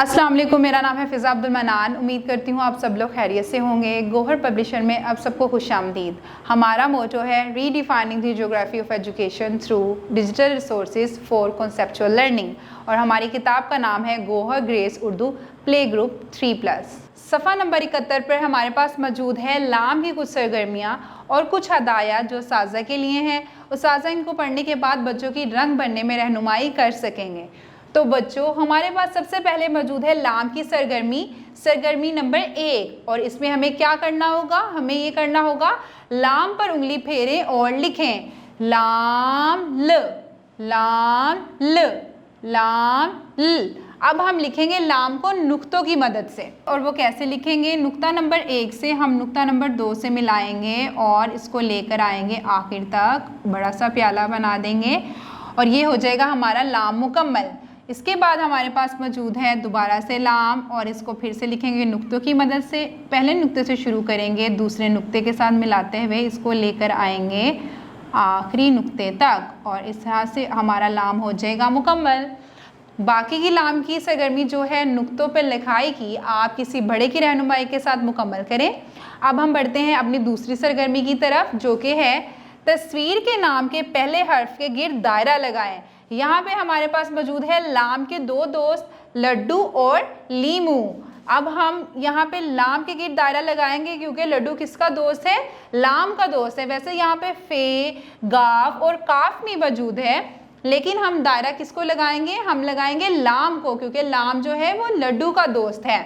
अस्सलाम वालेकुम, मेरा नाम है फ़िज़ा अब्दुल मनान। उम्मीद करती हूँ आप सब लोग खैरियत से होंगे। गोहर पब्लिशर में आप सबको खुशामदीद। हमारा मोटो है redefining the geography of education through digital resources for conceptual learning, और हमारी किताब का नाम है Gohar grace Urdu play group 3+। सफ़ा नंबर 71 पर हमारे पास मौजूद है लाम की कुछ सरगर्मियाँ और कुछ हदायत जो उस्ताज़ा के लिए हैं। उस्ताज़ा इनको पढ़ने के बाद बच्चों की रंग भरने में रहनुमाई कर सकेंगे। तो बच्चों, हमारे पास सबसे पहले मौजूद है लाम की सरगर्मी नंबर 1, और इसमें हमें क्या करना होगा? हमें ये करना होगा लाम पर उंगली फेरें और लिखें लाम ल, लाम ल, लाम ल। अब हम लिखेंगे लाम को नुक्तों की मदद से, और वो कैसे लिखेंगे? नुक्ता नंबर 1 से हम नुक्ता नंबर 2 से मिलाएंगे और इसको लेकर आएंगे आखिर तक, बड़ा सा प्याला बना देंगे और ये हो जाएगा हमारा लाम मुकम्मल। इसके बाद हमारे पास मौजूद है दोबारा से लाम, और इसको फिर से लिखेंगे नुक्तों की मदद से। पहले नुक्ते से शुरू करेंगे, दूसरे नुक्ते के साथ मिलाते हुए इसको लेकर आएंगे आखिरी नुक्ते तक, और इस तरह से हमारा लाम हो जाएगा मुकम्मल। बाकी की लाम की सरगर्मी जो है नुक्तों पर लिखाई की, आप किसी बड़े की रहनुमाई के साथ मुकम्मल करें। अब हम बढ़ते हैं अपनी दूसरी सरगर्मी की तरफ, जो कि है तस्वीर के नाम के पहले हर्फ के गिर्द दायरा लगाएं। यहाँ पे हमारे पास मौजूद है लाम के दो दोस्त लड्डू और लीमू। अब हम यहाँ पे लाम के गिर्द दायरा लगाएंगे क्योंकि लड्डू किसका दोस्त है? लाम का दोस्त है। वैसे यहाँ पे फे, गाफ और काफ भी मौजूद है, लेकिन हम दायरा किसको लगाएंगे? हम लगाएंगे लाम को, क्योंकि लाम जो है वो लड्डू का दोस्त है।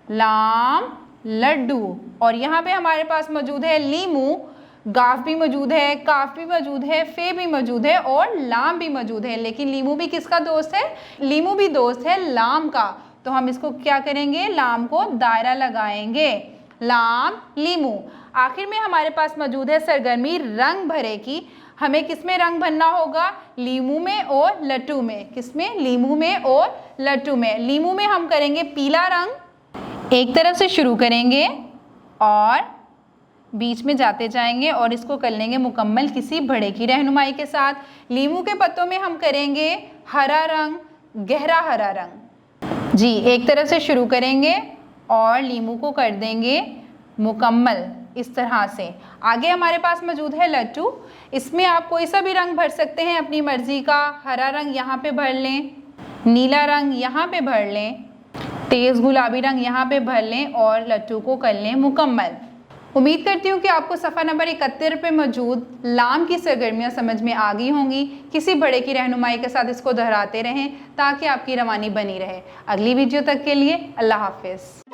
लाम लड्डू। और यहाँ पे हमारे पास मौजूद है लीमू, गाफ भी मौजूद है, काफ भी मौजूद है, फे भी मौजूद है और लाम भी मौजूद है, लेकिन लीमू भी किसका दोस्त है? लीमू भी दोस्त है लाम का। तो हम इसको क्या करेंगे? लाम को दायरा लगाएंगे, लाम लीमू। आखिर में हमारे पास मौजूद है सरगर्मी रंग भरे की। हमें किसमें रंग भरना होगा? लीमू में और लट्टू में। किसमें? लीमू में और लट्टू में। लीमू में हम करेंगे पीला रंग, एक तरफ से शुरू करेंगे और बीच में जाते जाएंगे और इसको कर लेंगे मुकम्मल किसी बड़े की रहनुमाई के साथ। लीमू के पत्तों में हम करेंगे हरा रंग, गहरा हरा रंग। जी, एक तरफ से शुरू करेंगे और लीमू को कर देंगे मुकम्मल इस तरह से। आगे हमारे पास मौजूद है लट्टू। इसमें आप कोई सा भी रंग भर सकते हैं अपनी मर्जी का। हरा रंग यहाँ पे भर लें, नीला रंग यहाँ पे भर लें, तेज़ गुलाबी रंग यहाँ पे भर लें और लट्टू को कर लें मुकम्मल। उम्मीद करती हूँ कि आपको सफ़ा नंबर 71 पे मौजूद लाम की सरगर्मियाँ समझ में आ गई होंगी। किसी बड़े की रहनुमाई के साथ इसको दोहराते रहें ताकि आपकी रवानी बनी रहे। अगली वीडियो तक के लिए अल्लाह हाफ़िज़।